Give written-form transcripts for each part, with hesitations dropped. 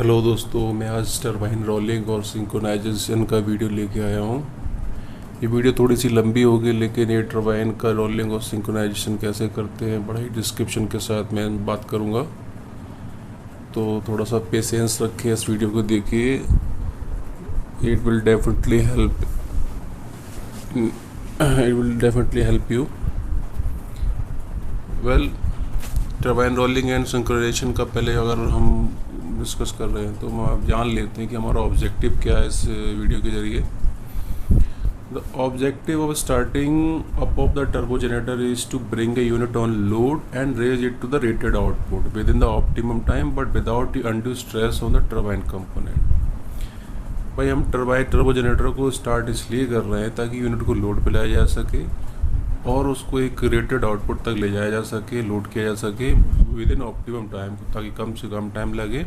Hello दोस्तों, मैं आज टरबाइन रोलिंग और सिंक्रोनाइजेशन का वीडियो लेके आया हूँ। ये वीडियो थोड़ी सी लंबी होगी, लेकिन ये टरबाइन का रोलिंग और सिंक्रोनाइजेशन कैसे करते हैं बड़ा ही डिस्क्रिप्शन के साथ मैं बात करूँगा। तो थोड़ा सा पेशेंस रखें, इस वीडियो को देखिए। It will definitely help you. Well, turbine rolling and synchronisation का पहले अगर हम डिस्कस कर रहे हैं तो हम आप जान लेते हैं कि हमारा ऑब्जेक्टिव क्या है इस वीडियो के जरिए। The objective of starting up of the turbo generator is to bring a unit on load and raise it to the rated output within the optimum time but without undue stress on the turbine component. भाई, हम turbo generator को start इसलिए कर रहे हैं ताकि unit को load पे लाया जा सके और उसको एक रेटेड आउटपुट तक ले जाया जा सके, लोड किया जा सके विद इन ऑप्टिमम टाइम, ताकि कम से कम टाइम लगे,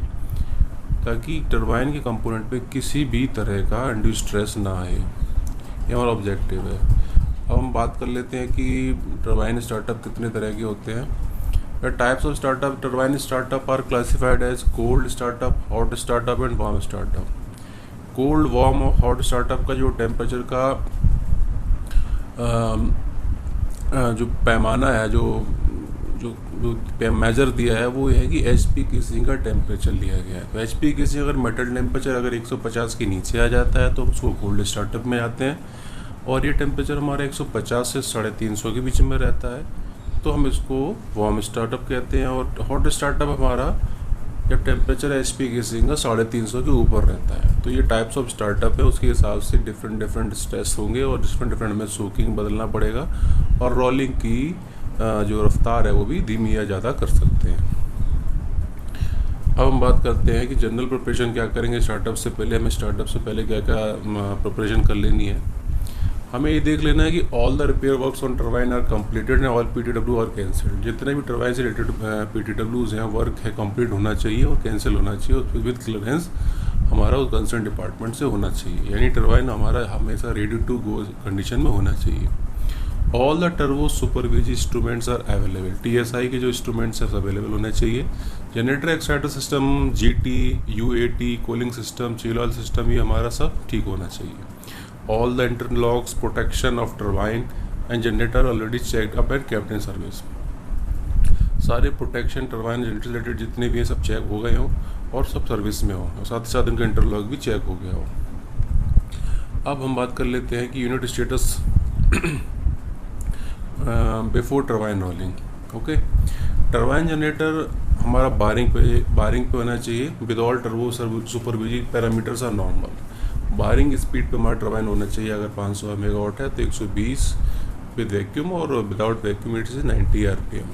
ताकि टरबाइन के कंपोनेंट पे किसी भी तरह का अनड्यू स्ट्रेस ना आए। ये हमारा ऑब्जेक्टिव है। अब हम बात कर लेते हैं कि टरबाइन स्टार्टअप कितने तरह के होते हैं। Types of startup turbine startup are classified as cold startup, hot startup and warm startup. Cold, warm और हॉट स्टार्टअप का जो टेम्परेचर का जो पैमाना है, जो मेजर दिया है वो है कि HP केसिंग का टेम्परेचर लिया गया है। तो HP केसिंग अगर मेटल टेम्परेचर अगर 150 के नीचे आ जाता है तो उसको कोल्ड स्टार्टअप में आते हैं, और ये टेम्परेचर हमारा 150 से 350 के बीच में रहता है तो हम इसको वार्म स्टार्टअप कहते हैं। और हॉट स्टार्टअप हमारा जब टेम्परेचर HP केसिंग का 350 के ऊपर रहता है। तो ये टाइप्स ऑफ स्टार्टअप है, उसके हिसाब से डिफरेंट स्ट्रेस होंगे और डिफरेंट में सोकिंग बदलना पड़ेगा, और रोलिंग की जो रफ्तार है वो भी धीमी या ज़्यादा कर सकते हैं। अब हम बात करते हैं कि जनरल प्रिपरेशन क्या करेंगे स्टार्टअप से पहले। हमें स्टार्टअप से पहले क्या क्या प्रिपरेशन कर लेनी है। हमें ये देख लेना है कि all the repair works on turbine are completed and all PTW are cancelled. जितने भी टरबाइन से रिलेटेड PTWs हैं, वर्क है, कंप्लीट होना चाहिए और कैंसिल होना चाहिए, और विद क्लियरेंस हमारा उस कंसर्न डिपार्टमेंट से होना चाहिए। यानी टरबाइन हमारा हमेशा रेडी टू गो कंडीशन में होना चाहिए। All the turbo supervise instruments are available. TSI के जो इंस्ट्रूमेंट्स हैं अवेलेबल होने चाहिए। Generator exciter system, GT, UAT, cooling system, chill oil system, ये हमारा सब ठीक होना चाहिए। All the interlocks, protection of turbine and generator already checked up at captain service. सारे प्रोटेक्शन टरबाइन जनरेटर रिलेटेड जितने भी हैं सब चेक हो गए हों और सब सर्विस में हो, और साथ ही साथ उनका इंटरलॉक भी चेक हो गया हो। अब हम बात कर लेते हैं कि unit status before turbine rolling. Okay, turbine generator हमारा बारिंग पे होना चाहिए with all turbo supervisory parameters are normal. Barring speed पे हमारा टरबाइन होना चाहिए। अगर 500 मेगावाट है तो 120 विद वैक्यूम, और without vacuum it is 90 RPM।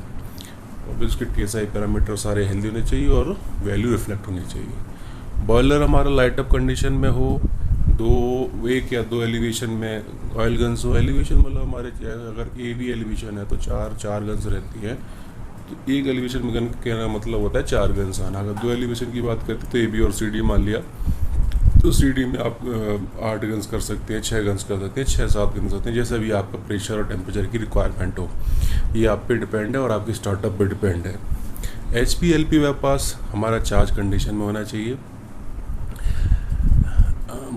और उसके TSI पैरामीटर सारे हेल्दी होने चाहिए और वैल्यू रिफ्लेक्ट होनी चाहिए। बॉयलर हमारा लाइट अप कंडीशन में हो, एक या दो एलिवेशन में ऑयल गन्स हो। एलिवेशन मतलब हमारे अगर AB एलिवेशन है तो चार गन्स रहती हैं, तो एक एलिवेशन में गन कहना मतलब होता है 4 गन्स आना। अगर 2 एलिवेशन की बात करते तो AB और CD मान लिया, तो CD में आप 8 गन्स कर सकते हैं, 6 गन्स कर सकते हैं, 6-7 गन्स करते हैं, जैसा भी आपका प्रेशर और टेम्परेचर की रिक्वायरमेंट हो। ये आप पे डिपेंड है और आपकी स्टार्टअप पे डिपेंड है। HP LP वेब पास हमारा चार्ज कंडीशन में होना चाहिए।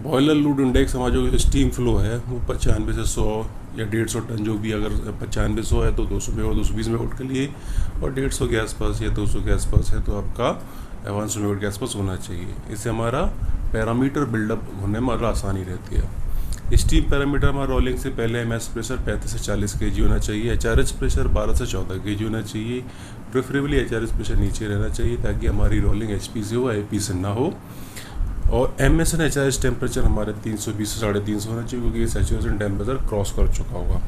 बॉयलर लूड इंडेक्स हमारा जो स्टीम फ्लो है वो 95 से 100 या 150 टन, जो भी, अगर 95-100 है तो 200 में और 220 मेगावाट के लिए, और 150 के आसपास या 200 के आसपास है तो आपका 100 मेगावाट के आसपास होना चाहिए। इससे हमारा पैरामीटर बिल्डअप होने में आसानी रहती है। स्टीम पैरामीटर हमारा रोलिंग से पहले MS प्रेशर 35 से 40 kg होना चाहिए। HRH प्रेशर 12 से 14 kg होना चाहिए। प्रेफरेबली HRH प्रेशर नीचे रहना चाहिए ताकि हमारी रोलिंग HP से हो, IP से ना हो। और MS एंड HRH टेम्परेचर हमारे 320 से 350 होना चाहिए, क्योंकि सैचुरेशन टेम्परेचर क्रॉस कर चुका होगा।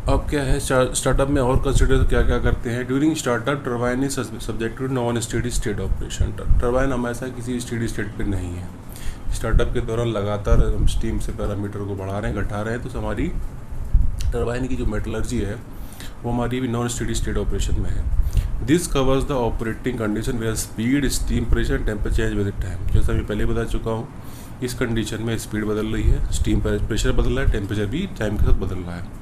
अब क्या है स्टार्टअप में और कंसिडर क्या क्या करते हैं। During startup turbine is subjected to non steady state operation. Turbine हमेशा किसी स्टेडी स्टेट पे नहीं है। स्टार्टअप के दौरान लगातार हम स्टीम से पैरामीटर को बढ़ा रहे हैं, घटा रहे हैं, तो हमारी टरबाइन की जो मेटलर्जी है वो हमारी भी नॉन स्टेडी स्टेट ऑपरेशन में है। This covers the operating condition where speed, steam pressure, temperature change with time. जैसा मैं पहले बता चुका हूँ, इस कंडीशन में स्पीड बदल रही है, स्टीम प्रेशर बदल रहा है, टेम्परेचर भी टाइम के साथ बदल रहा है।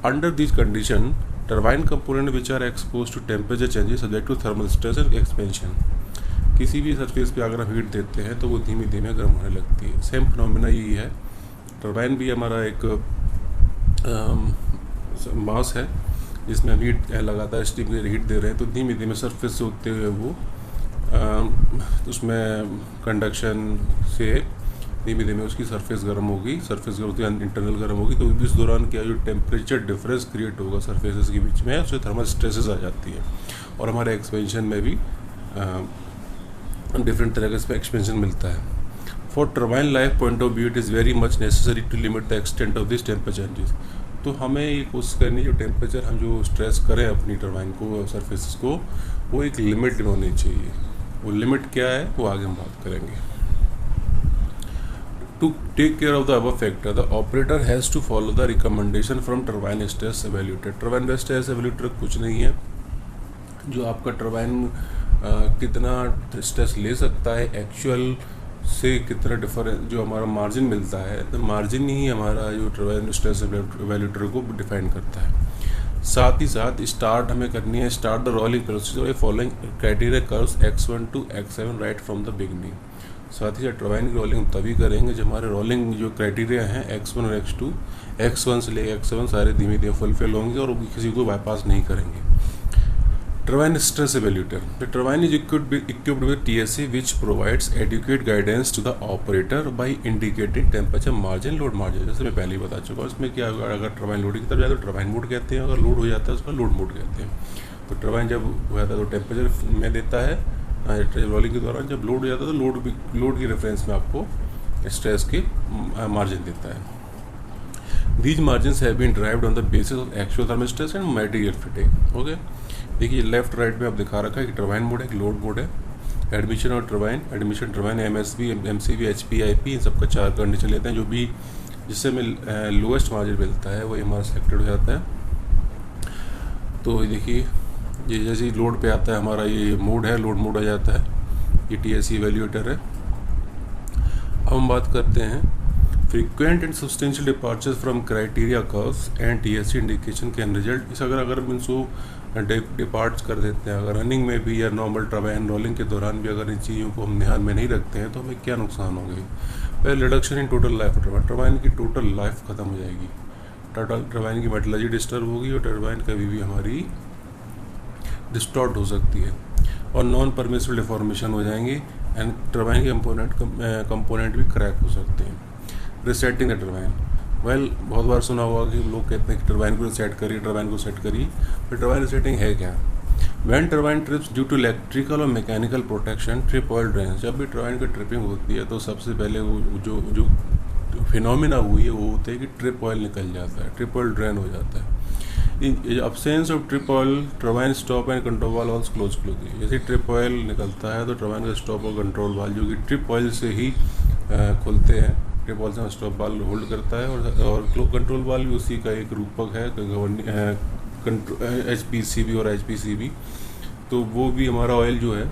Under this condition turbine component which are expose to temperature changes subject to thermal stress and expansion. किसी भी सरफेस पे अगर हम हीट देते हैं तो वो धीमे धीमे गर्म होने लगती है। सेम फिनोमेना यही है, टरबाइन भी हमारा एक मास है जिसमें हम हीट लगातार स्टीम की हीट दे रहे हैं, तो धीमे धीमे सरफेस से होते हुए वो उसमें कंडक्शन से धीमे धीमे उसकी सरफेस गर्म होगी, सरफेस गर्म होती है इंटरनल गर्म होगी। तो इस दौरान क्या जो टेम्परेचर डिफरेंस क्रिएट होगा सरफेसेस के बीच में, उससे थर्मल स्ट्रेसेस आ जाती है और हमारे एक्सपेंशन में भी डिफरेंट तरह का इसमें एक्सपेंशन मिलता है। For turbine life point of view it is very much necessary to limit the extent of this temperature changes. तो हमें ये कोशिश करनी जो टेम्परेचर हम जो स्ट्रेस करें अपनी टर्बाइन को सरफेसेस को, वो एक लिमिट में होनी चाहिए। वो लिमिट क्या है वो आगे हम बात करेंगे। To take care of the above factor, the operator has to follow the recommendation from turbine stress evaluator. Turbine stress evaluator कुछ नहीं है, जो आपका टर्बाइन कितना स्ट्रेस ले सकता है एक्चुअल से, कितना डिफरेंस जो हमारा मार्जिन मिलता है, तो मार्जिन ही हमारा जो टर्बाइन स्ट्रेस एवेल्यूएटर को डिफाइन करता है। साथ ही साथ स्टार्ट हमें करनी है, start the rolling procedure following criteria curves x1 to x7 right from the beginning. साथ ही साथ टर्बाइन की रोलिंग तभी करेंगे जब हमारे रोलिंग जो क्राइटेरिया हैं x1 और x2, x1 से लेकर x7 सारे धीमे धीमे फुलफिल होंगे और किसी को बाईपास नहीं करेंगे। Turbine stress evaluator, the turbine is equipped with TSE which provides adequate guidance to the operator by indicating temperature margin, load margin. जैसे मैं पहले ही बता चुका हूँ, इसमें क्या होगा, अगर टर्बाइन लोडिंग की तरफ जाए तो टर्बाइन मोड कहते हैं, अगर लोड हो जाता है उसका लोड मोड कहते हैं। तो टर्बाइन जब हो जाता है तो टेम्परेचर में देता है, रोलिंग के दौरान जब लोड हो जाता है तो लोड की रेफरेंस में आपको स्ट्रेस की मार्जिन देता है। These margin have been derived on the basis of actual thermal stress and material fitting. Okay, देखिए लेफ्ट राइट में आप दिखा रखा है कि टर्बाइन मोड है, एक लोड मोड है, एडमिशन और turbine, admission turbine MSB, MCB, HP, IP, इन सबका 4 कंडीशन लेते हैं। जो भी जिससे हमें लोएस्ट मार्जिन मिलता है वही हमारा सिलेक्टेड हो जाता है। तो देखिए ये जैसे ही लोड पे आता है हमारा ये मोड है, लोड मोड आ जाता है, ये TSE एवेल्यूएटर है। अब हम बात करते हैं frequent and substantial departures from criteria curves and TSE indication can result. इस अगर मीन्सो डिपार्ट कर देते हैं, अगर रनिंग में भी या नॉर्मल टर्बाइन रोलिंग के दौरान भी अगर इन चीज़ों को हम ध्यान में नहीं रखते हैं तो हमें क्या नुकसान होंगे। पहले reduction in total life of turbine, turbine की टोटल लाइफ खत्म हो जाएगी, टर्बाइन की मेटलर्जी डिस्टर्ब होगी और टर्बाइन कभी भी हमारी डिस्टॉर्ट हो सकती है और नॉन परमिसिबल डिफॉर्मेशन हो जाएंगे एंड टर्बाइन के कंपोनेंट भी क्रैक हो सकते हैं। रिसेटिंग द टर्बाइन, वेल बहुत बार सुना होगा कि लोग कहते हैं कि टर्बाइन को रिसेट करिए, टर्बाइन को सेट करिए, पर टर्बाइन रिसेटिंग है क्या। When turbine trips due to electrical और mechanical protection, trip oil drain. जब भी टर्बाइन की ट्रिपिंग होती है तो सबसे पहले वो जो फिनोमिना हुई है वो होता है कि ट्रिप ऑयल निकल जाता है, ट्रिप ऑयल ड्रेन हो जाता है। इन absence of trip oil turbine stop and control valve also close close. जैसे ट्रिप ऑयल निकलता है तो टर्बाइन का स्टॉप और कंट्रोल वाल्व जो कि ट्रिप ऑयल से ही खुलते हैं, ट्रिप ऑयल से स्टॉप वाल्व होल्ड करता है और कंट्रोल वाल्व भी उसी का एक रूपक है, HPCB और HPCB। तो वो भी हमारा ऑयल जो है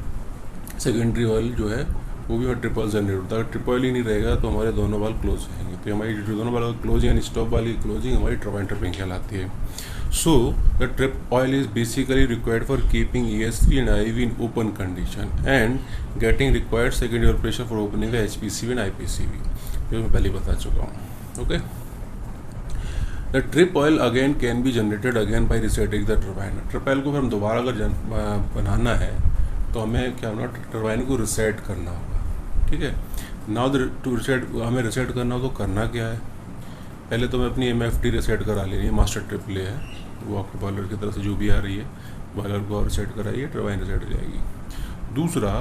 सेकेंडरी ऑयल जो है वो भी हमारे ट्रिप ऑयल जनरेट होता है। अगर ट्रिप ऑयल ही नहीं रहेगा तो हमारे दोनों वाल्व क्लोज रहेंगे, तो हमारी दोनों वाल्व क्लोजिंग यानी स्टॉप वाली क्लोजिंग हमारी टर्बाइन ट्रिपिंग कहलाती है। So the trip oil is basically required for keeping ES3 and IV in open condition and getting required secondary pressure for opening the HPCB and IPCB, जो मैं पहले बता चुका हूँ। Okay, the trip oil again can be generated again by resetting the turbine। Trip oil को फिर हम दोबारा अगर बनाना है तो हमें क्या होना, टर्बाइन को रिसेट करना होगा। ठीक है, नाउ टू रिसेट, हमें रिसेट करना हो तो करना क्या है, पहले तो मैं अपनी MFT रिसेट करा लेनी है, मास्टर ट्रिपल है वो आपको बॉयलर की तरफ से जो भी आ रही है, बॉयलर को रिसेट कराइए, टर्बाइन रिसेट हो जाएगी। दूसरा,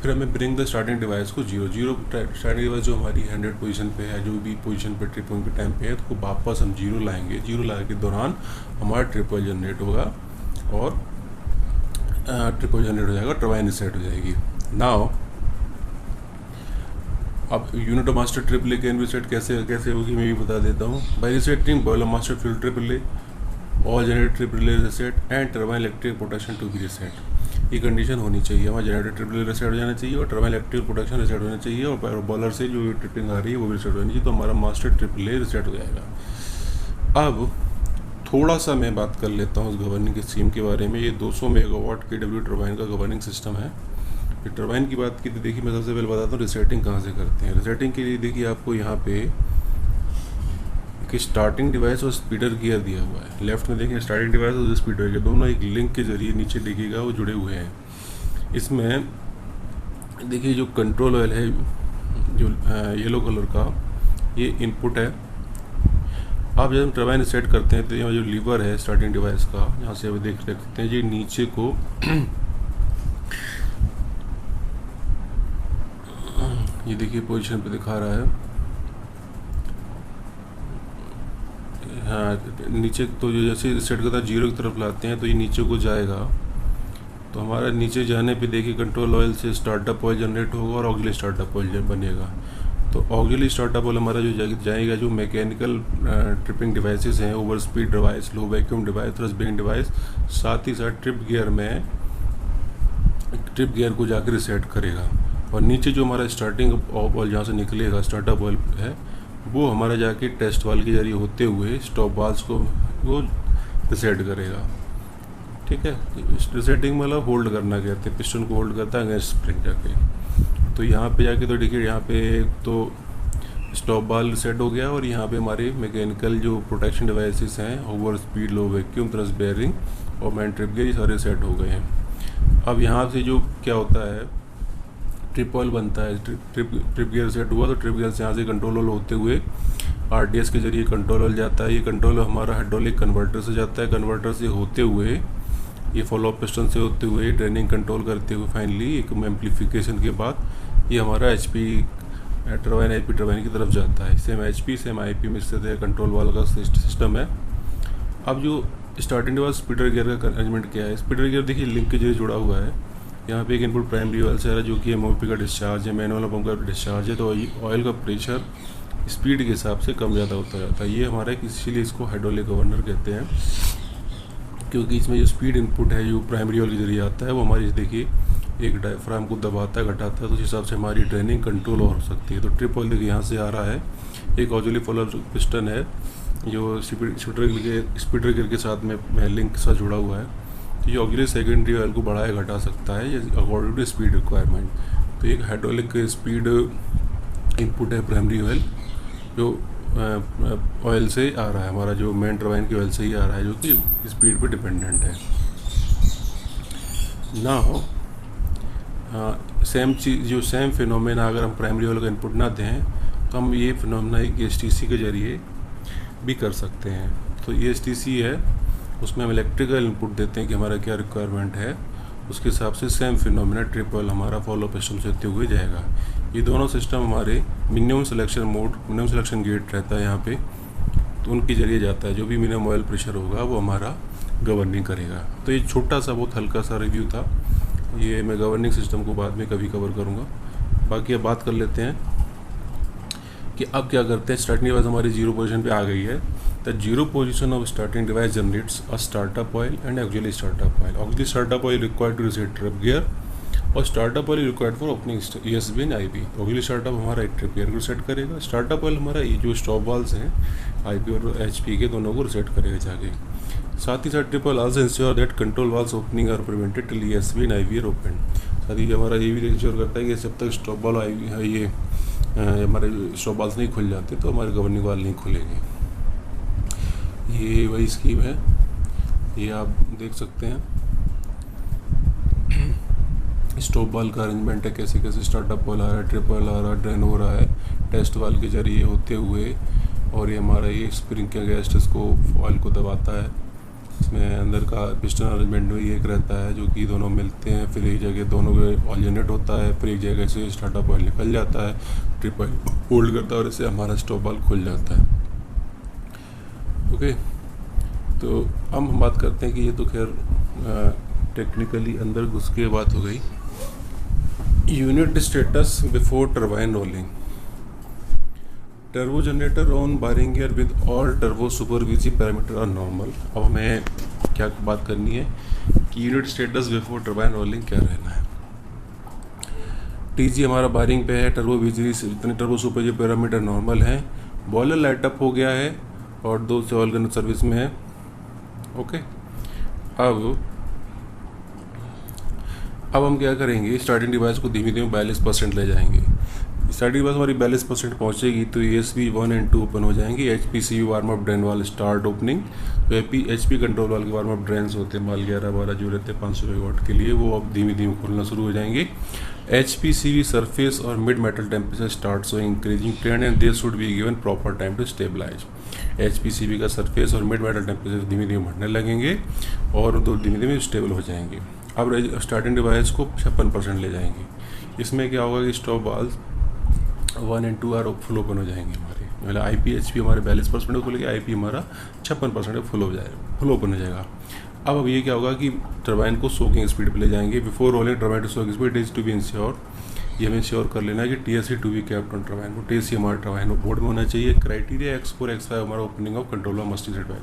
फिर हमें ब्रिंग द स्टार्टिंग डिवाइस को जीरो स्टार्टिंग डिवाइस जो हमारी 100 पोजीशन पे है, जो भी पोजीशन पे ट्रिपिंग के टाइम पे है, तो वापस हम जीरो लाएंगे। जीरो लाने के दौरान हमारा ट्रिपल जनरेट होगा और ट्रिपल जनरेट हो जाएगा, टर्बाइन रिसेट हो जाएगी। नाउ अब unit of master triple A can reset कैसे होगी मैं भी बता देता हूँ। By resetting boiler master fuel triple A, all generator triple A reset and turbine electric protection to be reset. ये कंडीशन होनी चाहिए, हमारा जनरेटर ट्रिपल ए रिसेट हो जाना चाहिए और टर्बाइन इलेक्ट्रिक प्रोटेक्शन रिसेट होना चाहिए और बॉयलर से जो ट्रिपिंग आ रही है वो भी रिसेट होनी चाहिए, तो हमारा मास्टर ट्रिपल ए रिसेट हो जाएगा। अब थोड़ा सा मैं बात कर लेता हूँ उस गवर्निंग स्कीम के बारे में। ये 200 मेगावाट KW टर्बाइन का गवर्निंग सिस्टम है। टरबाइन की बात की तो देखिए मैं सबसे पहले बताता हूँ रिसेटिंग कहाँ से करते हैं। रिसेटिंग के लिए देखिए आपको यहाँ पे कि स्टार्टिंग डिवाइस और स्पीडर गियर दिया हुआ है। लेफ्ट में देखिए स्टार्टिंग डिवाइस और स्पीडर गियर दोनों एक लिंक के जरिए नीचे देखिएगा वो जुड़े हुए हैं। इसमें देखिए जो कंट्रोल ऑयल है जो येलो कलर का, ये इनपुट है। आप जब हम टरबाइन सेट करते हैं तो यहाँ जो लीवर है स्टार्टिंग डिवाइस का, यहाँ से आप देख सकते हैं जी नीचे को ये देखिए पोजीशन पे दिखा रहा है। हाँ, नीचे तो जो जैसे सेट करता है 0 की तरफ लाते हैं तो ये नीचे को जाएगा। तो हमारा नीचे जाने पे देखिए कंट्रोल ऑयल से स्टार्टअप ऑयल जनरेट होगा और ऑक्सिलरी स्टार्टअप ऑयल बनेगा। तो ऑक्सिलरी स्टार्टअप ऑयल हमारा जो जाएगा जो मैकेनिकल ट्रिपिंग डिवाइसेस हैं, over speed device, low vacuum device, thrust bearing device, साथ ही साथ ट्रिप गियर को जाकर रिसेट करेगा। और नीचे जो हमारा स्टार्टिंग ऑयल जहाँ से निकलेगा स्टार्टअप ऑयल है, वो हमारा जाके टेस्ट वाल के जरिए होते हुए स्टॉप वाल्स को वो रिसेट करेगा। ठीक है, रिसेटिंग मतलब होल्ड करना कहते हैं, पिस्टन को होल्ड करता है अगेंस्ट स्प्रिंग जाके। तो यहाँ पे जाके तो देखिए यहाँ पे तो स्टॉप वाल्व रिसेट हो गया और यहाँ पे हमारे मैकेनिकल जो प्रोटेक्शन डिवाइसेस हैं, ओवर स्पीड, लो वैक्यूम, थ्रस्ट बेयरिंग और मैन ट्रिप गियर, ये सारे सेट हो गए हैं। अब यहाँ से जो क्या होता है, ट्रिप ऑयल बनता है। ट्रिप गियर सेट हुआ तो ट्रिप गियर से यहाँ से कंट्रोल ऑयल होते हुए RDS के जरिए कंट्रोल ऑयल जाता है। ये कंट्रोल हमारा हाइड्रोलिक कन्वर्टर से जाता है, कन्वर्टर से होते हुए ये फॉलो अप पिस्टन से होते हुए ड्रेनिंग कंट्रोल करते हुए फाइनली एक एम्पलीफिकेशन के बाद ये हमारा HP टरबाइन IP टरबाइन की तरफ जाता है। सेम HP सेम IP में स्थित है, कंट्रोल वाल का सिस्टम है। अब जो स्टार्टिंग डिवाइस स्पीडर गियर का अरेंजमेंट क्या है, स्पीडर गियर देखिए लिंक के जरिए जुड़ा हुआ है। यहाँ पे एक इनपुट प्राइमरी ऑयल से आ रहा है जो कि MOP का डिस्चार्ज है, मैनुअल पंप का डिस्चार्ज है। तो ऑयल का प्रेशर स्पीड के हिसाब से कम ज़्यादा होता रहता है। ये हमारा इसीलिए इसको हाइड्रोलिक गवर्नर कहते हैं, क्योंकि इसमें जो स्पीड इनपुट है जो प्राइमरी ऑयल के जरिए आता है वो हमारी देखिए एक डायफ्राम को दबाता है, घटाता है, तो उस हिसाब से हमारी ड्रेनिंग कंट्रोल हो सकती है। तो ट्रिप ऑयल देखिए यहाँ से आ रहा है, एक ऑक्सिलरी फॉलो पिस्टन है जो स्पीडर गियर के साथ में लिंक के साथ जुड़ा हुआ है। तो ये ऑक्सिलरी सेकेंडरी ऑयल को बढ़ाया घटा सकता है अकॉर्डिंग टू स्पीड रिक्वायरमेंट। तो एक हाइड्रोलिक स्पीड इनपुट है प्राइमरी ऑयल जो ऑयल से आ रहा है, हमारा जो मेन टरबाइन की ऑयल से ही आ रहा है, जो कि स्पीड पे डिपेंडेंट है ना हो। सेम चीज़ जो सेम फिनोमेना अगर हम प्राइमरी ऑयल का इनपुट ना दें तो हम ये फिनोमेना एक STC के जरिए भी कर सकते हैं। तो ये STC है, उसमें हम इलेक्ट्रिकल इनपुट देते हैं कि हमारा क्या रिक्वायरमेंट है, उसके हिसाब से सेम फिनोमेना ट्रिप ऑयल हमारा फॉलो सिस्टम से होते हुए जाएगा। ये दोनों सिस्टम हमारे मिनिमम सिलेक्शन गेट रहता है यहाँ पे, तो उनके जरिए जाता है। जो भी मिनिमम ऑयल प्रेशर होगा वो हमारा गवर्निंग करेगा। तो ये छोटा सा बहुत हल्का सा रिव्यू था, ये मैं गवर्निंग सिस्टम को बाद में कभी कवर करूँगा। बाकी अब बात कर लेते हैं कि अब क्या करते हैं। स्टार्टिंग डिवाइस हमारी 0 पोजीशन पे आ गई है। The 0 position of starting device generates a startup oil and auxiliary startup oil. Auxiliary startup oil required to reset trip gear और startup oil required for opening ESB and IP। Auxiliary startup हमारा एक trip gear को reset करेगा। Startup oil हमारा ये जो stop valves हैं IP और HP के दोनों को रिसेट करेगा जाके। साथ ही साथ trip oil also ensure that control valves opening are prevented till ESB and IP are open. साथ ही हमारा ये भी इंश्योर करता है कि जब तक स्टॉप वाल ये हमारे स्टॉप वाल्स नहीं खुल जाते तो हमारे गवर्निंग वाल नहीं खुलेंगे। ये वही स्कीम है, ये आप देख सकते हैं। स्टॉप वाल का अरेंजमेंट है, कैसे कैसे स्टार्टअप वाल आ रहा है, ट्रिप वाल आ रहा है, ड्रेन हो रहा है टेस्ट वाल के जरिए होते हुए, और ये हमारा ये स्प्रिंग का गैस इसको ऑयल को दबाता है। इसमें अंदर का पिस्टन अरेंजमेंट भी एक रहता है जो कि दोनों मिलते हैं, फिर एक जगह दोनों का ऑयल जनरेट होता है, फिर एक जगह से स्टार्टअप ऑयल निकल जाता है, ट्रिप ऑयल होल्ड करता है और इससे हमारा स्टॉप वाल खुल जाता है। ओके, तो अब हम बात करते हैं कि ये तो खैर टेक्निकली अंदर घुस के बात हो गई। Unit status before turbine rolling. Turbo generator on barring gear with all turbo supervisory parameter are normal. अब हमें क्या बात करनी है कि unit status before turbine rolling क्या रहना है। TG हमारा बारिंग पे है, टर्बो विजी इतने टर्बो सुपरविजी पैरामीटर नॉर्मल हैं, बॉयलर लाइटअप हो गया है और 2 से ऑयल गन सर्विस में है। ओके, अब हम क्या करेंगे, स्टार्टिंग डिवाइस को धीमे धीमे 42% ले जाएंगे। स्टार्टिंग डिवाइस हमारी 42% पहुँचेगी तो USB 1 और 2 ओपन हो जाएंगे। HPCU वार्म अप ड्रेन वाल स्टार्ट ओपनिंग। तो HP कंट्रोल वाल के वार्म अप ड्रेन्स होते हैं, माल 11-12 जो रहते हैं 500 मेगावाट के लिए, वो अब धीमे धीमे खोलना शुरू हो जाएंगे। HPCV सरफेस और mid metal temperature start showing increasing trend and they should be given proper time to stabilise. HPCV का सरफेस और मिड मेटल टेम्परेचर धीमे धीमे बढ़ने लगेंगे और तो धीमे धीमे स्टेबल हो जाएंगे। अब स्टार्टिंग डिवाइस को 56% ले जाएंगे। इसमें क्या होगा कि स्टॉप वाल्व 1 और 2 आर फुल ओपन हो जाएंगे हमारे, मतलब IP हमारे 42% खुलेगी, IP हमारा 56% फुल ओपन हो जाएगा। अब ये क्या होगा कि टरबाइन को सोकिंग स्पीड पे ले जाएंगे। Before rolling turbine to soaking speed is to be ensure, ये हमें इंश्योर कर लेना है कि TSC to be kept on turbine को, TSC हमारे टरबाइन बोर्ड में होना चाहिए। क्राइटेरिया X4 X5 हमारा opening of controller must be set by.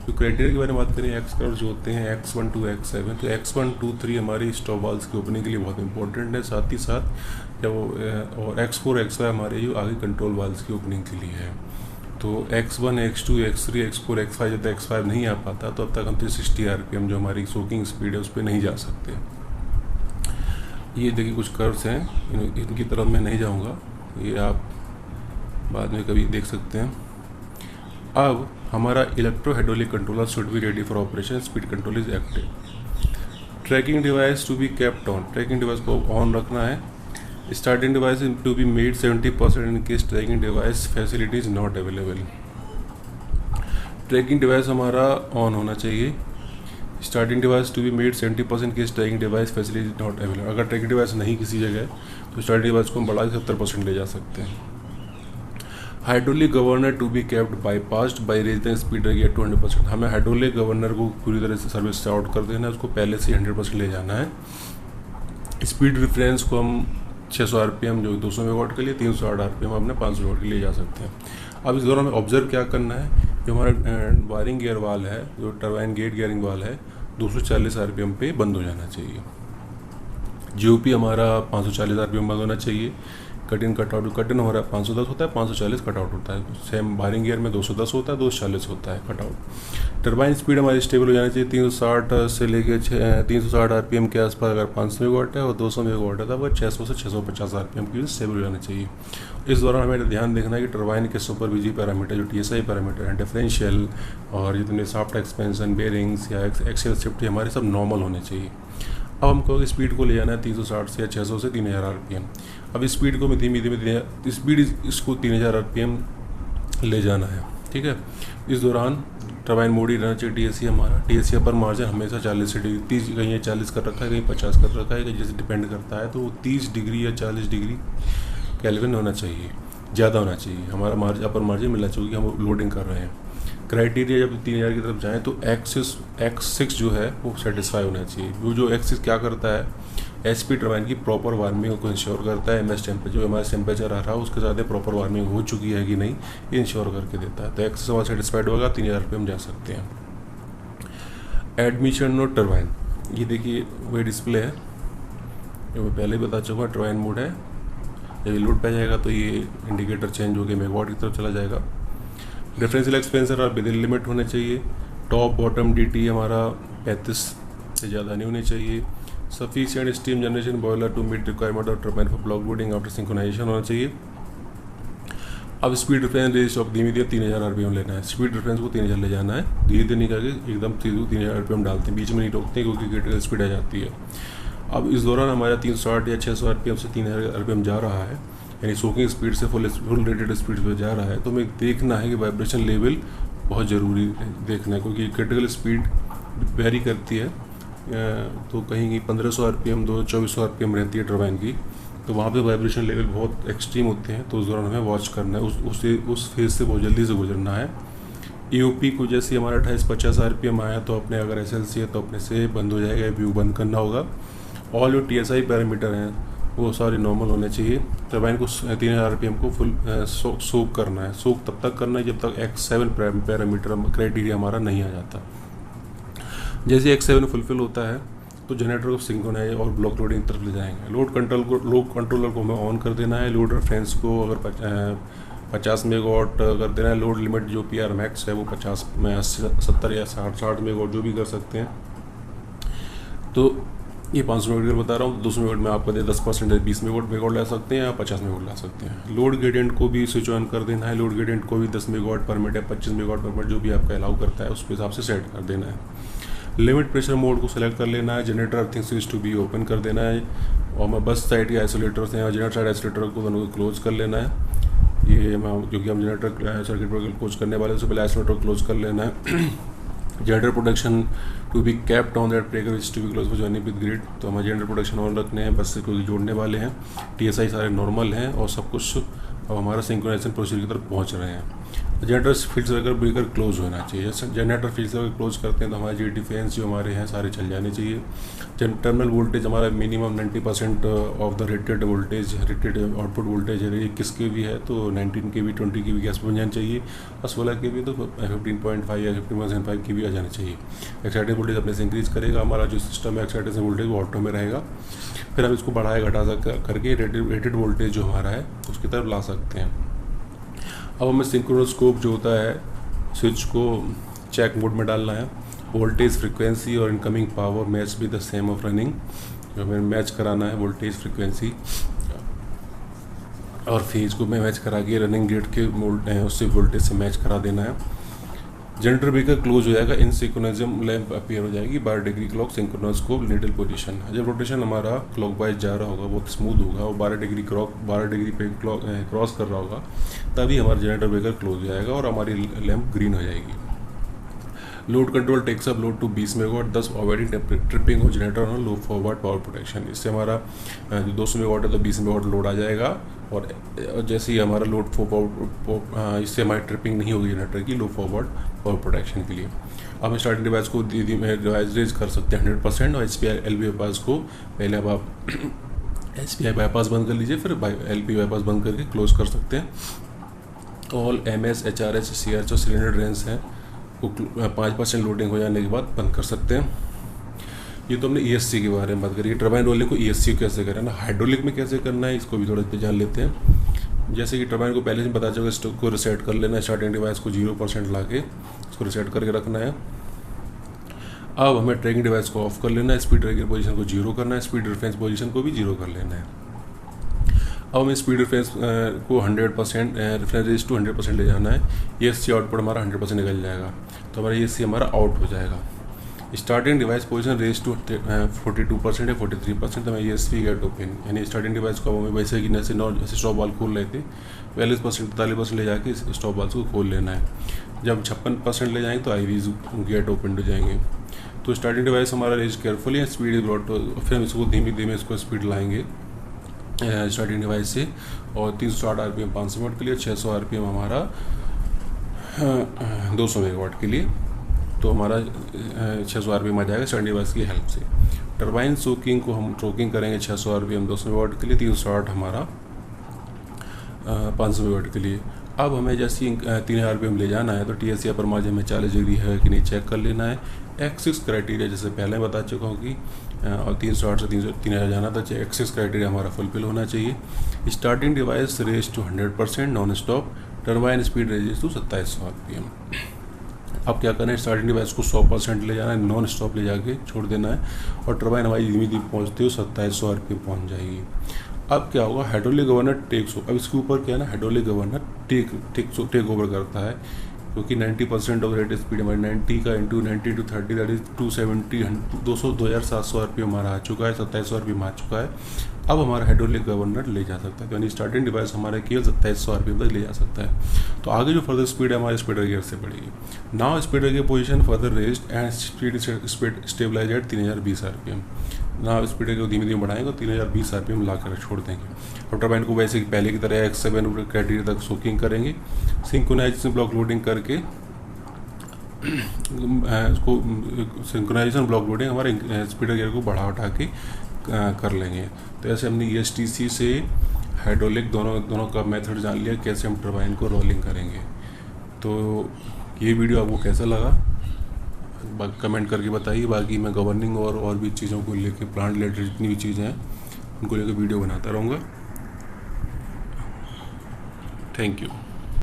तो क्राइटेरिया के बारे में बात करें, X कर्व जो होते हैं X1 2 X7, तो X1 2 3 हमारी स्टॉप वाल्व्स की ओपनिंग के लिए बहुत इंपॉर्टेंट है। साथ ही साथ जब और X4 X5 हमारे जो आगे कंट्रोल वाल्व्स की ओपनिंग के लिए है। तो X1 X2 X3 X4 X5 जब तक X5 नहीं आ पाता तो अब तक हम 360 RPM जो हमारी सोकिंग स्पीड है उस पर नहीं जा सकते। ये देखिए कुछ कर्व्स हैं, इनकी तरफ मैं नहीं जाऊंगा, ये आप बाद में कभी देख सकते हैं। अब हमारा electro hydraulic controller should be ready for operation, speed control is active. Tracking device to be kept on, tracking device को ऑन रखना है। Starting device to be made 70% in case tracking device facility is not available. Tracking device हमारा on होना चाहिए। Starting device to be made 70% case tracking device facility is not available. अगर tracking device नहीं किसी जगह तो स्टार्टिंग डिवाइस को हम बढ़ा के 70% ले जा सकते हैं। Hydraulic governor to be kept bypassed by raising speeder रेगियर टू 100%। हमें हाइड्रोलिक गवर्नर को पूरी तरह से सर्विस से आउट कर देना है, उसको पहले से 100% ले जाना है। स्पीड रेफरेंस को हम 600 RPM जो 200 मेगावाट के लिए, 360 RPM अपने 500 मेगावाट के लिए जा सकते हैं। अब इस दौरान हमें ऑब्जर्व क्या करना है, जो हमारा वायरिंग गियर वाल है, जो टरबाइन गेट गियरिंग वाल है, 240 RPM पे बंद हो जाना चाहिए। GOP हमारा 540 RPM बंद होना चाहिए। कट इन कट इन हमारा 510 होता है, 540 कटआउट होता है। सेम वायरिंग गियर में 210 होता है, 240 होता है कटआउट। टरबाइन स्पीड हमारी स्टेबल हो जानी चाहिए 360 से लेके 360 RPM के आसपास। अगर 500 मेगावाट है और 200 मेगावाट है तो वह 600 से 650 RPM की स्टेबल हो जानी चाहिए। इस दौरान हमें ध्यान देखना है कि टरबाइन के सुपरविजी पैरामीटर जो TSI पैरामीटर हैं, डिफरेंशियल और जितने सॉफ्ट एक्सपेंशन बेरिंग्स या एक्सियल सेफ्टी हमारे सब नॉर्मल होने चाहिए। अब हमको स्पीड को ले जाना है 360 से या 600 से 3000 RPM। अब स्पीड को धीमे धीमे स्पीड इसको 3000 RPM ले जाना है, ठीक है। इस दौरान टरबाइन मोड ही रहना चाहिए। TSC हमारा TSC अपर मार्जिन हमेशा 40 से 30, कहीं 40 कर रखा है, कहीं 50 कर रखा है, जैसे डिपेंड करता है। तो 30 डिग्री या 40 डिग्री केल्विन होना चाहिए, ज़्यादा होना चाहिए। हमारा मार्जिन अपर मार्जिन मिलना चाहिए कि हम लोडिंग कर रहे हैं। क्राइटेरिया जब 3000 की तरफ जाएँ तो X6 जो है वो सेटिस्फाई होना चाहिए। वो जो X6 क्या करता है, HP टरबाइन की प्रॉपर वार्मिंग को इंश्योर करता है। MS टेम्परेचर जो हमारा टेम्परेचर आ रहा है उसके साथ प्रॉपर वार्मिंग हो चुकी है कि नहीं, ये इंश्योर करके देता है। तो X6 हमारा सेटिस्फाइड होगा, 3000 RPM जा सकते हैं। एडमिशन ऑफ टरबाइन, ये देखिए वही डिस्प्ले है जो मैं पहले ही बता चुका। टरबाइन मोड है, जब लोड पे जाएगा तो ये इंडिकेटर चेंज होकर मेगावाट की तरफ चला जाएगा। डिफरेंशियल एक्सपेंसर और विदिन लिमिट होने चाहिए। टॉप बॉटम DT हमारा 35 से ज़्यादा नहीं होनी चाहिए। Sufficient steam generation boiler to meet requirement of turbine for block loading after synchronisation होना चाहिए। अब स्पीड डिफरेंस रेस ऑफ धीमे धीरे 3000 RPM लेना है। स्पीड डिफरेंस को 3000 ले जाना है, धीरे धीरे नहीं करके एकदम 3000 RPM डालते हैं, बीच में नहीं रोकते क्योंकि क्रिटिकल स्पीड आ जाती है। अब इस दौरान हमारा 360 या 600 RPM से 3000 RPM जा रहा है, यानी सोकिंग स्पीड से फुल रेटेड स्पीड पर जा रहा है, तो हमें देखना है कि वाइब्रेशन लेवल बहुत ज़रूरी देखना है, क्योंकि क्रिटिकल स्पीड वेरी करती है। तो कहीं 1500 RPM 2400 RPM रहती है टरबाइन की, तो वहाँ पे वाइब्रेशन लेवल बहुत एक्सट्रीम होते हैं। तो उस दौरान हमें वॉच करना है, उस फेज से बहुत जल्दी से गुजरना है। EOP को जैसे हमारा 2850 RPM आया तो अपने अगर SLC है तो अपने से बंद हो जाएगा, व्यू बंद करना होगा। ऑल जो TSI पैरामीटर हैं वो सारे नॉर्मल होने चाहिए। टरबाइन को 3000 RPM को फुल सोक करना है। सोक तब तक करना है जब तक X7 पैरामीटर क्राइटेरिया हमारा नहीं आ जाता। जैसे X7 फुलफिल होता है तो जनरेटर को सिंक्रोनाइज और ब्लॉक लोडिंग की तरफ ले जाएंगे। लोड कंट्रोलर को हमें ऑन कर देना है। लोड रेफरेंस को अगर 50 मेगावाट कर देना है। लोड लिमिट जो PR मैक्स है वो 50 में 70 या 60 मेगावाट जो भी कर सकते हैं। तो ये 500 मेगावाट बता रहा हूँ। 200 मेगावाट में आपको 10% 20 मेगावाट ला सकते हैं या 50 मेगावाट ला सकते हैं। लोड ग्रेडियंट को भी स्विच ऑन कर देना है। लोड ग्रेडियंट को भी 10 मेगावाट पर मिनट या 25 मेगावाट पर मिनट जो भी आपका अलाउ करता है उसके हिसाब से सेट कर देना है। लिमिट प्रेशर मोड को सेलेक्ट कर लेना है। Generator earthing switch to be open कर देना है। और मैं बस साइड के आइसोलेटर्स हैं और जनरेटर साइड आइसोलेटर को दोनों को क्लोज कर लेना है। ये क्योंकि हम जनरेटर सर्किट पर क्लोज करने वाले उससे पहले आइसोलेटर क्लोज कर लेना है। Generator production to be kept on that breaker which to be close for joining with grid. तो हमारे जनरेटर प्रोडक्शन ऑन रखने हैं, बस से कोई जोड़ने वाले हैं। TSI सारे नॉर्मल हैं और सब कुछ अब हमारा सिंक्रोनाइजेशन प्रोसीजर की तरफ पहुंच रहे हैं। Generator field circuit breaker close होना चाहिए। जनरेटर फील्ड सर्किट क्लोज करते हैं तो हमारे GT फैंस जो हमारे हैं सारे चल जाने चाहिए। टर्मिनल वोल्टेज हमारा minimum 90% of the rated voltage, rated output voltage है 21 kV है तो 19 kV 20 kV के आसपास बन जाना चाहिए। और 16 kV तो 15.5 या 15.5 kV आ जाना चाहिए। एक्साइटेड वोल्टेज अपने से इंक्रीज करेगा। हमारा जो सिस्टम है एक्साइटेशन वोल्टेज वो ऑटो में रहेगा। फिर हम इसको बढ़ाया घटा करके रेटेड वोल्टेज जो हमारा है उसकी तरफ ला सकते हैं। अब हमें सिंक्रोनोस्कोप जो होता है स्विच को चेक मोड में डालना है। वोल्टेज फ्रीक्वेंसी और इनकमिंग पावर मैच भी द सेम ऑफ रनिंग। जो हमें मैच कराना है वोल्टेज फ्रीक्वेंसी और फेज को मैच करा के रनिंग गेट के उससे वोल्टेज से मैच करा देना है। जनरेटर ब्रेकर क्लोज हो जाएगा। इन सिंक्रोनिज्म लैंप अपीयर हो जाएगी। 12 डिग्री क्लॉक सिंक्रोनोस्कोप नीडल पोजीशन। जब रोटेशन हमारा क्लॉकवाइज जा रहा होगा बहुत स्मूथ होगा और 12 डिग्री पे क्रॉस कर रहा होगा तभी हमारा जनरेटर ब्रेकर क्लोज हो जाएगा और हमारी लैंप ग्रीन हो जाएगी। Load control takes up load to 20 megawatt 10 avoiding tripping हो जनरेटर और लो फॉरवर्ड पावर प्रोटेक्शन। इससे हमारा जो 200 मेगावाट है तो 20 मेगावाट लोड आ जाएगा और जैसे ही हमारा लोड इससे हमारी ट्रिपिंग नहीं होगी जनरेटर की लो फॉरवर्ड पावर प्रोटेक्शन के लिए। अब हम स्टार्टिंग डिवाइस को डिवाइस रेज कर सकते हैं 100% और HPI LV बाईपास को पहले अब आप HPI बाईपास बंद कर लीजिए फिर LV बाईपास बंद करके क्लोज कर सकते हैं। ऑल MS HRH CRH और सिलेंडर ड्रेन्स हैं को 5% लोडिंग हो जाने के बाद बंद कर सकते हैं। ये तो हमने ESC के बारे में बात करी। टर्बाइन रोलिंग को ESC कैसे करना है, हाइड्रोलिक में कैसे करना है इसको भी थोड़ा जान लेते हैं। जैसे कि टर्बाइन को पहले से बता चुका स्टॉक को रिसेट कर लेना है। स्टार्टिंग डिवाइस को 0% ला के इसको रिसेट करके रखना है। अब हमें ट्रैकिंग डिवाइस को ऑफ कर लेना है। स्पीड ट्रैकर पोजीशन को 0 करना है। स्पीड रेफरेंस पोजीशन को भी 0 कर लेना है। अब हमें स्पीड रेफरेंस को 100% रेफरेंस रेज टू 100% ले जाना है। ESC आउटपुट हमारा 100% निकल जाएगा तो हमारा ESC हमारा आउट हो जाएगा। Starting device position raise to 42% या 43% तो मैं ESC गेट ओपन यानी स्टार्टिंग डिवाइस को हमें वैसे कि जैसे स्टॉप वाल खोल रहे थे 42% ले जाके स्टॉप वाल्स को खोल लेना है। जब 56% ले जाएंगे तो IVs गेट ओपन हो जाएंगे। तो स्टार्टिंग डिवाइस हमारा रेज केयरफुली है। स्पीड ब्रॉड फिर हम इसको धीमे धीमे इसको स्पीड लाएंगे स्टार्टिंग डिवाइस से और 360 RPM 500 मेगावाट के लिए 600 RPM हमारा 200 मेगावाट के लिए तो हमारा 600 RPM आ जाएगा स्टार्टिंग डिवाइस की हेल्प से। टरबाइन सोकिंग को हम सोकिंग करेंगे 600 RPM 200 मेगावाट के लिए 360 हमारा 500 मेगावाट के लिए। अब हमें जैसे 3000 RPM ले जाना है तो TSI पर मार्जिन में 40 डिग्री है कि नहीं चेक कर लेना है। एक्सिस क्राइटेरिया जैसे पहले बता चुका हूँ कि और 308 से 3000 जाना था एक्सिस क्राइटेरिया हमारा फुलफिल होना चाहिए। Starting device raise to 100% non stop. Turbine speed raise to 2700 RPM। अब क्या करना है स्टार्टिंग डिवाइस को 100% ले जाना है नॉन स्टॉप ले जाके छोड़ देना है और टर्बाइन हमारी धीमी धीमी पहुँचते हुए 2700 RPM पहुँच जाएगी। अब क्या होगा हाइड्रोलिक गवर्नर टेक्स अब इसके ऊपर क्या है ना हाइड्रोलिक गवर्नर टेक ओवर करता है क्योंकि 90% ऑफ रेट स्पीड हमारी 90 का into 90 to 30 that is 2700 RPM हमारा आ चुका है 2700 RPM आ चुका है। अब हमारा हाइड्रोलिक गवर्नर ले जा सकता है यानी स्टार्टिंग डिवाइस हमारे केवल 2700 RPM तक ले जा सकता है। तो आगे जो फर्दर स्पीड है हमारे स्पीड गियर से बढ़ेगी। Now speed gear position further raised and speed stabilise at 3020 RPM। ना स्पीड गियर को धीमे धीमे बढ़ाएंगे तो 3020 RPM ला कर छोड़ देंगे। और टरबाइन को वैसे पहले की तरह X7 क्राइटेरिया तक सोकिंग करेंगे। सिंक्रोनाइजेशन ब्लॉक लोडिंग करके उसको सिंक्रोनाइजेशन ब्लॉक लोडिंग हमारे स्पीड गियर को बढ़ा उठा के कर लेंगे। तो ऐसे हमने ESTC से हाइड्रोलिक दोनों का मेथड जान लिया कैसे हम टरबाइन को रोलिंग करेंगे। तो ये वीडियो आपको कैसा लगा कमेंट करके बताइए। बाकी मैं गवर्निंग और भी चीज़ों को लेकर प्लांट रिलेटेड जितनी भी चीज़ें हैं उनको लेकर वीडियो बनाता रहूँगा। Thank you.